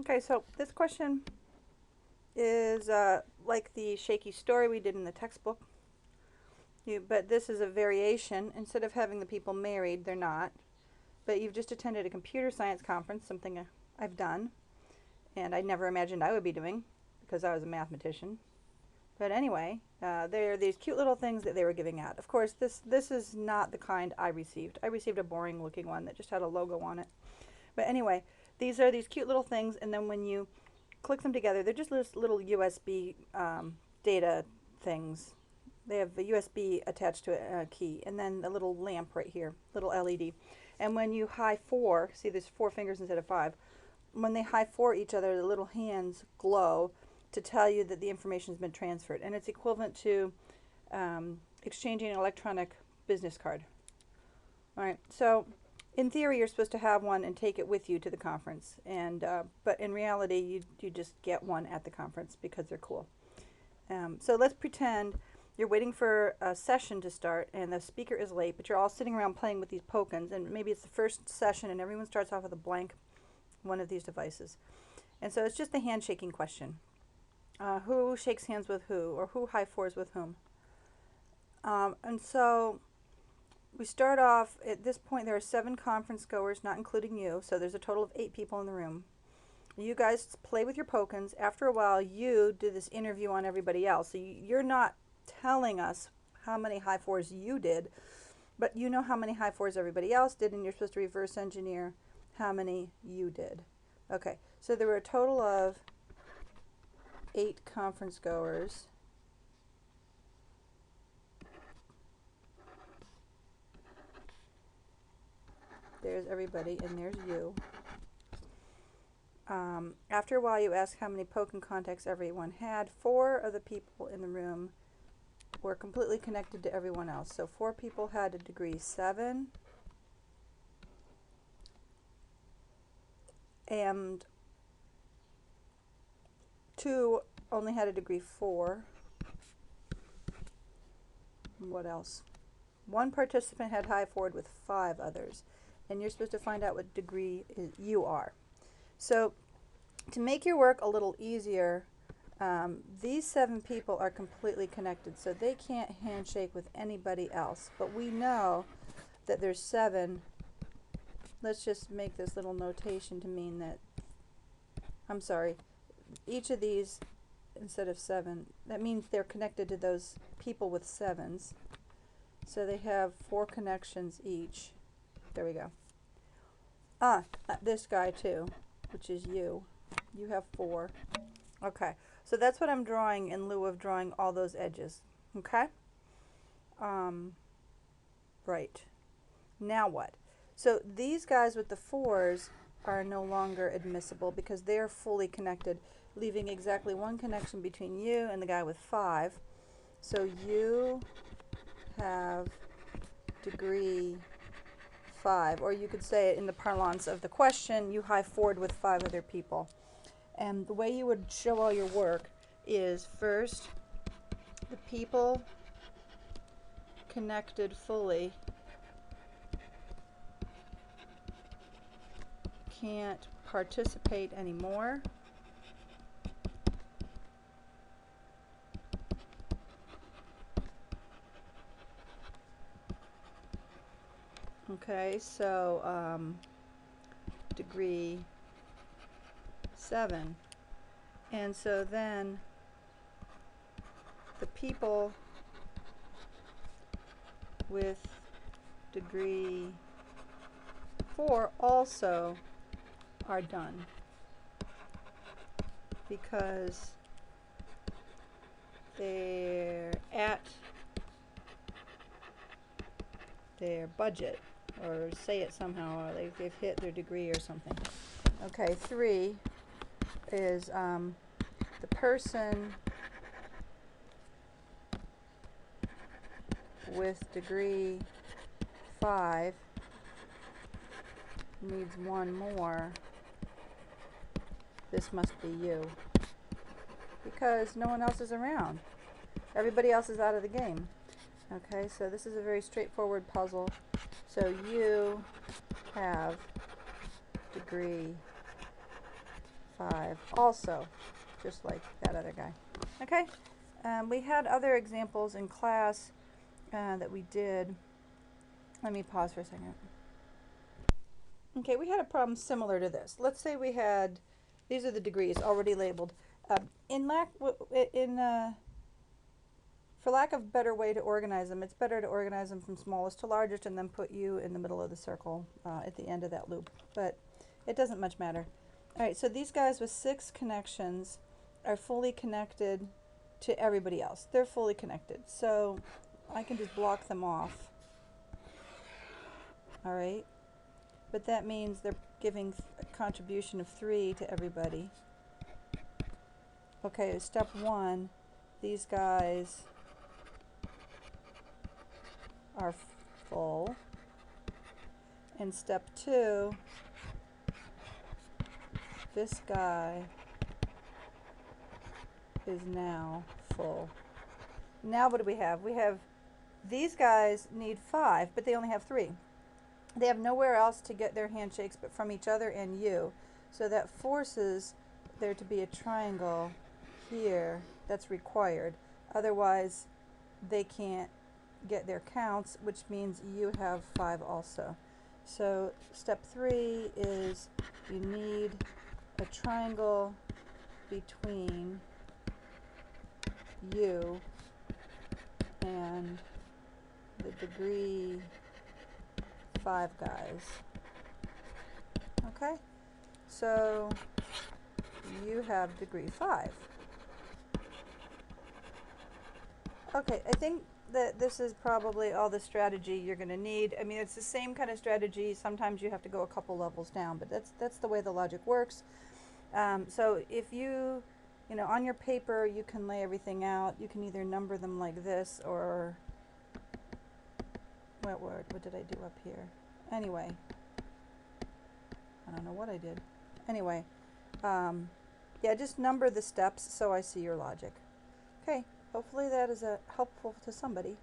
Okay, so this question is like the shaky story we did in the textbook. But this is a variation. Instead of having the people married, they're not. But you've just attended a computer science conference, something I've done, and I never imagined I would be doing because I was a mathematician. But anyway, there are these cute little things that they were giving out. Of course, this is not the kind I received. I received a boring looking one that just had a logo on it. But anyway, these are these cute little things, and then when you click them together, they're just little USB data things. They have a USB attached to a key, and then a little lamp right here, little LED. And when you high four, see there's 4 fingers instead of 5. When they high four each other, the little hands glow to tell you that the information has been transferred. And it's equivalent to exchanging an electronic business card. All right, so in theory, you're supposed to have one and take it with you to the conference. And but in reality, you just get one at the conference because they're cool. So let's pretend you're waiting for a session to start and the speaker is late, but you're all sitting around playing with these Pokens, and maybe it's the first session and everyone starts off with a blank one of these devices. And so it's just a handshaking question. Who shakes hands with who, or who high fours with whom? And so we start off, at this point there are 7 conference goers, not including you, so there's a total of 8 people in the room. You guys play with your Pokens. After a while, you do this interview on everybody else. So you're not telling us how many high fours you did, but you know how many high fours everybody else did, and you're supposed to reverse engineer how many you did. Okay, so there were a total of 8 conference goers. There's everybody, and there's you. After a while, you ask how many Poken contacts everyone had. 4 of the people in the room were completely connected to everyone else. So 4 people had a degree 7, and 2 only had a degree 4. What else? 1 participant had high forward with 5 others, and you're supposed to find out what degree you are. So to make your work a little easier, these 7 people are completely connected, so they can't handshake with anybody else. But we know that there's 7. Let's just make this little notation to mean that, I'm sorry, each of these, instead of 7, that means they're connected to those people with 7s. So they have 4 connections each. There we go. This guy too, which is you. You have 4. Okay, so that's what I'm drawing in lieu of drawing all those edges. Okay? Right. Now what? So these guys with the 4s are no longer admissible because they're fully connected, leaving exactly 1 connection between you and the guy with 5. So you have degree 5, or you could say it in the parlance of the question, you high forward with 5 other people. And the way you would show all your work is first the people connected fully can't participate anymore. Okay, so degree 7. And so then the people with degree 4 also are done because they're at their budget, or say it somehow, or they've hit their degree or something. Okay, 3 is the person with degree 5 needs 1 more. This must be you, because no one else is around. Everybody else is out of the game. Okay, so this is a very straightforward puzzle. So you have degree 5 also, just like that other guy. Okay, we had other examples in class that we did. Let me pause for a second. Okay, we had a problem similar to this. Let's say we had, these are the degrees already labeled. For lack of a better way to organize them, it's better to organize them from smallest to largest and then put you in the middle of the circle at the end of that loop. But it doesn't much matter. All right, so these guys with 6 connections are fully connected to everybody else. They're fully connected. So I can just block them off. All right. But that means they're giving a contribution of 3 to everybody. Okay, step 1, these guys are full. And step 2, this guy is now full. Now what do we have? We have these guys need 5, but they only have 3. They have nowhere else to get their handshakes but from each other and you. So that forces there to be a triangle here that's required. Otherwise, they can't get their counts, which means you have 5 also. So step 3 is you need a triangle between you and the degree 5 guys. Okay, so you have degree 5. Okay, I think that this is probably all the strategy you're going to need. I mean, it's the same kind of strategy. Sometimes you have to go a couple levels down, but that's the way the logic works. So if you know, on your paper, you can lay everything out. You can either number them like this or what did I do up here? Anyway, I don't know what I did. Anyway, yeah, just number the steps so I see your logic. Okay, hopefully that is helpful to somebody.